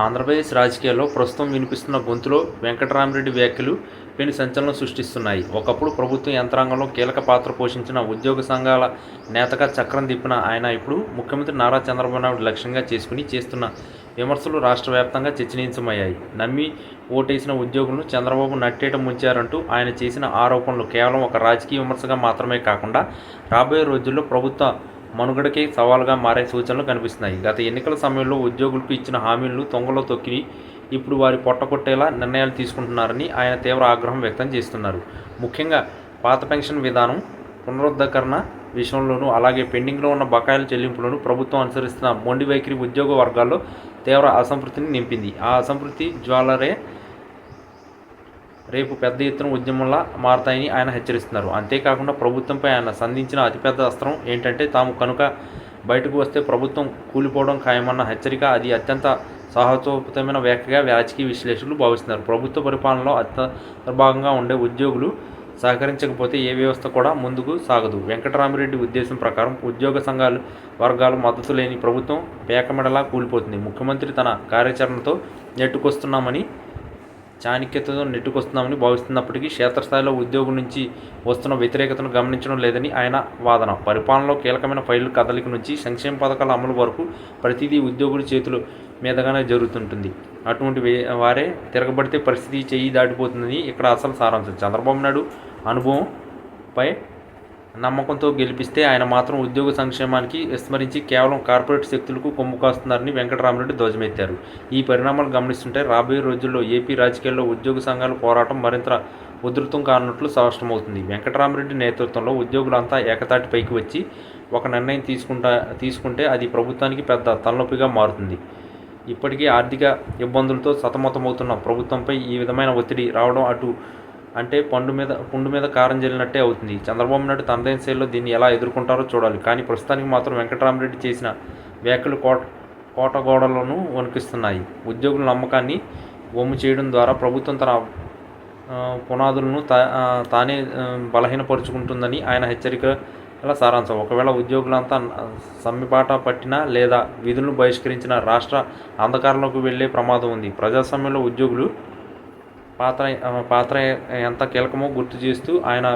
ఆంధ్రప్రదేశ్ రాజకీయాల్లో ప్రస్తుతం వినిపిస్తున్న గొంతులో వెంకటరామిరెడ్డి వ్యాఖ్యలు పెను సంచలనం సృష్టిస్తున్నాయి. ఒకప్పుడు ప్రభుత్వ యంత్రాంగంలో కీలక పాత్ర పోషించిన ఉద్యోగ సంఘాల నేతగా చక్రం తిప్పిన ఆయన ఇప్పుడు ముఖ్యమంత్రి నారా చంద్రబాబు నాయుడు లక్ష్యంగా చేసుకుని చేస్తున్న విమర్శలు రాష్ట్ర వ్యాప్తంగా చర్చనీయాంశమయ్యాయి. నమ్మి ఓటేసిన ఉద్యోగులను చంద్రబాబు నట్టేట ముంచారంటూ ఆయన చేసిన ఆరోపణలు కేవలం ఒక రాజకీయ విమర్శగా మాత్రమే కాకుండా రాబోయే రోజుల్లో ప్రభుత్వ మనుగడకే సవాలుగా మారే సూచనలు కనిపిస్తున్నాయి. గత ఎన్నికల సమయంలో ఉద్యోగులకు ఇచ్చిన హామీలను తొంగలో తొక్కి ఇప్పుడు వారి పొట్టకొట్టేలా నిర్ణయాలు తీసుకుంటున్నారని ఆయన తీవ్ర ఆగ్రహం వ్యక్తం చేస్తున్నారు. ముఖ్యంగా పాత పెన్షన్ విధానం పునరుద్ధరణ విషయంలోనూ అలాగే పెండింగ్లో ఉన్న బకాయిల చెల్లింపులను ప్రభుత్వం అనుసరిస్తున్న మొండి వైఖరి ఉద్యోగ వర్గాల్లో తీవ్ర అసంతృప్తిని నింపింది. ఆ అసంతృప్తి జ్వాలరే రేపు పెద్ద ఎత్తున ఉద్యమంలా మారతాయని ఆయన హెచ్చరిస్తున్నారు. అంతేకాకుండా ప్రభుత్వంపై ఆయన సంధించిన అతిపెద్ద అస్త్రం ఏంటంటే తాము కనుక బయటకు వస్తే ప్రభుత్వం కూలిపోవడం ఖాయమన్న హెచ్చరిక. అది అత్యంత సాహసోపేతమైన వ్యాఖ్యగా రాజకీయ విశ్లేషకులు భావిస్తున్నారు. ప్రభుత్వ పరిపాలనలో అంతర్భాగంగా ఉండే ఉద్యోగులు సహకరించకపోతే ఏ వ్యవస్థ కూడా ముందుకు సాగదు. వెంకటరామిరెడ్డి ఉద్దేశం ప్రకారం ఉద్యోగ సంఘాలు వర్గాలు మద్దతు లేని ప్రభుత్వం పేకమెడలా కూలిపోతుంది. ముఖ్యమంత్రి తన కార్యాచరణతో నెట్టుకొస్తున్నామని భావిస్తున్నప్పటికీ క్షేత్రస్థాయిలో ఉద్యోగుల నుంచి వస్తున్న వ్యతిరేకతను గమనించడం లేదని ఆయన వాదన. పరిపాలనలో కీలకమైన ఫైళ్ల కదలిక నుంచి సంక్షేమ పథకాల అమలు వరకు ప్రతిదీ ఉద్యోగుల చేతుల మీదుగానే జరుగుతుంటుంది. అటువంటి వారే తిరగబడితే పరిస్థితి చెయ్యి దాటిపోతుందని ఇక్కడ అసలు సారాంశం. చంద్రబాబు నాయుడు అనుభవంపై నమ్మకంతో గెలిపిస్తే ఆయన మాత్రం ఉద్యోగ సంక్షేమానికి విస్మరించి కేవలం కార్పొరేట్ శక్తులకు కొమ్ము కాస్తున్నారని వెంకటరామిరెడ్డి ధ్వజమెత్తారు. ఈ పరిణామాలు గమనిస్తుంటే రాబోయే రోజుల్లో ఏపీ రాజకీయాల్లో ఉద్యోగ సంఘాల పోరాటం మరింత ఉధృతం కానున్నట్లు స్పష్టమవుతుంది. వెంకటరామిరెడ్డి నేతృత్వంలో ఉద్యోగులంతా ఏకతాటిపైకి వచ్చి ఒక నిర్ణయం తీసుకుంటే అది ప్రభుత్వానికి పెద్ద తలనొప్పిగా మారుతుంది. ఇప్పటికీ ఆర్థిక ఇబ్బందులతో సతమతమవుతున్న ప్రభుత్వంపై ఈ విధమైన ఒత్తిడి రావడం అంటే పుండు మీద కారం జల్లినట్టే అవుతుంది. చంద్రబాబు నాయుడు తనదైన శైలిలో దీన్ని ఎలా ఎదుర్కొంటారో చూడాలి. కానీ ప్రస్తుతానికి మాత్రం వెంకటరామిరెడ్డి చేసిన వ్యాఖ్యలు కోటగోడలను వణికిస్తున్నాయి. ఉద్యోగుల నమ్మకాన్ని వమ్ము చేయడం ద్వారా ప్రభుత్వం తన పునాదులను తానే బలహీనపరుచుకుంటుందని ఆయన హెచ్చరికల సారాంశం. ఒకవేళ ఉద్యోగులంతా సమ్మెబాట పట్టినా లేదా విధులను బహిష్కరించిన రాష్ట్ర అంధకారంలోకి వెళ్లే ప్రమాదం ఉంది. ప్రజాస్వామ్యంలో ఉద్యోగులు పాత్ర ఎంత కీలకమో గుర్తు చేస్తూ ఆయన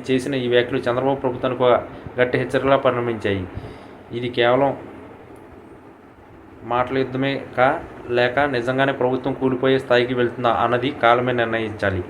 చేసిన ఈ వ్యాఖ్యలు చంద్రబాబు ప్రభుత్వానికి ఒక గట్టి హెచ్చరికలా పరిణమించాయి. ఇది కేవలం మాటల యుద్ధమే లేక నిజంగానే ప్రభుత్వం కూలిపోయే స్థాయికి వెళ్తుందా అన్నది కాలమే నిర్ణయించాలి.